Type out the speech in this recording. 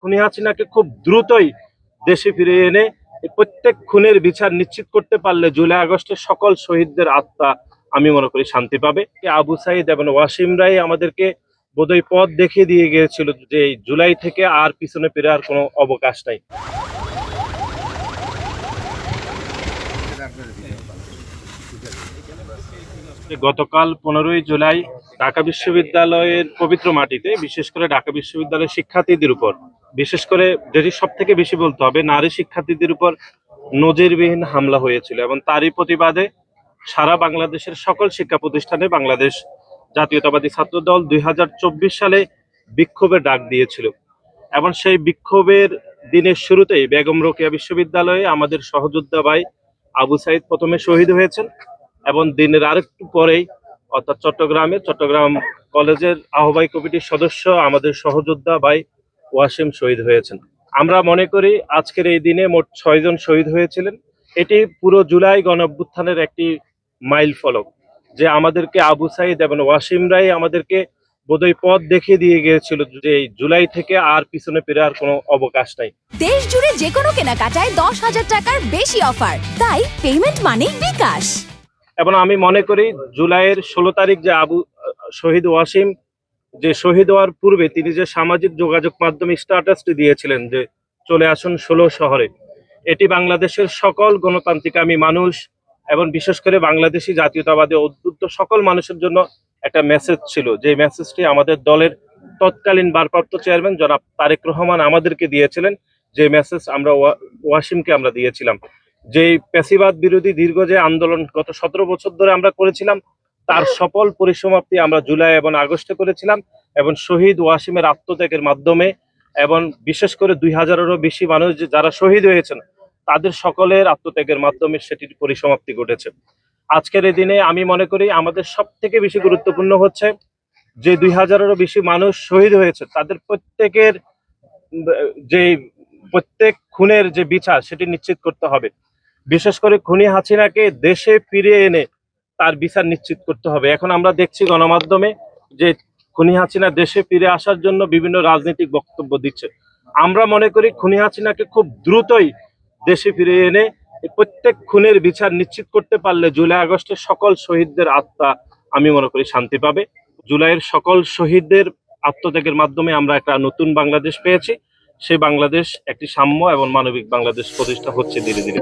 খুনি হাসিনাকে খুব দ্রুতই দেশে ফিরিয়ে এনে এই প্রত্যেক খুনের বিচার নিশ্চিত করতে পারলে জুলাই আগস্টের সকল শহীদদের আত্মা আমি মনে করি শান্তি পাবে। আবু সাইদ এবং ওয়াসিম রাই আমাদেরকে বোধহয় পথ দেখিয়ে দিয়ে গিয়েছিল যে এই জুলাই থেকে আর পিছনে ফিরে আর কোনো অবকাশ নাই। গতকাল 15ই জুলাই ঢাকা বিশ্ববিদ্যালয়ের পবিত্র মাটিতে, বিশেষ করে ঢাকা বিশ্ববিদ্যালয়ের শিক্ষার্থীদের উপর, বিশেষ করে যেটি সব থেকে বেশি বলতে হবে, নারী শিক্ষার্থীদের উপর নজিরবিহীন হামলা হয়েছিল এবং তারই প্রতিবাদে সারা বাংলাদেশের সকল শিক্ষা প্রতিষ্ঠানে বাংলাদেশ জাতীয়তাবাদী ছাত্র দল 2024 সালে বিক্ষোভের ডাক দিয়েছিল এবং সেই বিক্ষোভের দিনের শুরুতেই বেগম রোকেয়া বিশ্ববিদ্যালয়ে আমাদের সহযোদ্ধা ভাই আবু সাইদ প্রথমে শহীদ হয়েছেন এবং দিনের আরেকটু পরেই অর্থাৎ চট্টগ্রাম কলেজের আহ্বায়ক কমিটির সদস্য আমাদের সহযোদ্ধা ভাই ওয়াসিম শহীদ হয়েছেন। আমরা মনে করি আজকের এই দিনে মোট 6 জন শহীদ হয়েছিলেন। এটি পুরো জুলাই গণঅভ্যুত্থানের একটি মাইল ফলক, যে আমাদেরকে আবু সাইদ এবং ওয়াসিম রাই আমাদেরকে বোধহয় পথ দেখিয়ে দিয়ে গিয়েছিল যে এই জুলাই থেকে আর পিছনে ফিরে আর কোনো অবকাশ নাই। দেশ জুড়ে যে কোনো কেনাকাটায় 10,000 টাকার বেশি অফার, তাই পেমেন্ট মানেই বিকাশ। এবং আমি মনে করি জুলাইয়ের 16 তারিখ যে শহীদ ওয়াসিম যে শহীদ হওয়ার পূর্বে তিনি যে সামাজিক যোগাযোগ মাধ্যমে স্ট্যাটাসটি দিয়েছিলেন যে চলে আসুন 16 শহরে, এটি বাংলাদেশের সকল গণতান্ত্রিকামী মানুষ এবং বিশেষ করে বাংলাদেশি জাতীয়তাবাদী উদ্বুদ্ধ সকল মানুষের জন্য একটা মেসেজ ছিল, যে মেসেজটি আমাদের দলের তৎকালীন ভারপ্রাপ্ত চেয়ারম্যান জনাব তারেক রহমান আমাদেরকে দিয়েছিলেন, যে মেসেজ আমরা ওয়াসিমকে আমরা দিয়েছিলাম। যে পেশিবাদ বিরোধী দীর্ঘ যে আন্দোলন গত 17 বছর ধরে আমরা করেছিলাম, তার সফল পরিসমাপ্তি আমরা জুলাই এবং আগস্টে করেছিলাম এবং শহীদ ওয়াসিমের আত্মত্যাগের মাধ্যমে এবং বিশেষ করে 2000-এরও বেশি মানুষ যারা শহীদ হয়েছেন তাদের সকলের আত্মত্যাগের মাধ্যমে সেটির পরিসমাপ্তি ঘটেছে। আজকের এই দিনে আমি মনে করি আমাদের সব থেকে বেশি গুরুত্বপূর্ণ হচ্ছে যে 2000-এরও বেশি মানুষ শহীদ হয়েছে তাদের প্রত্যেকের যে প্রত্যেক খুনের যে বিচার সেটি নিশ্চিত করতে হবে। বিশেষ করে খুনি হাসিনাকে দেশে ফিরিয়ে এনে তার বিচার নিশ্চিত করতে হবে। এখন আমরা দেখছি গণমাধ্যমে যে খুনি হাসিনা দেশে ফিরে আসার জন্য বিভিন্ন রাজনৈতিক বক্তব্য দিচ্ছে। আমরা মনে করি খুনি হাসিনাকে খুব দ্রুতই দেশে ফিরিয়ে এনে প্রত্যেক খুনের বিচার নিশ্চিত করতে পারলে জুলাই আগস্টের সকল শহীদদের আত্মা আমি মনে করি শান্তি পাবে। জুলাইয়ের সকল শহীদদের আত্মত্যাগের মাধ্যমে আমরা একটা নতুন বাংলাদেশ পেয়েছি। সেই বাংলাদেশ একটি সাম্য এবং মানবিক বাংলাদেশ প্রতিষ্ঠা হচ্ছে ধীরে ধীরে।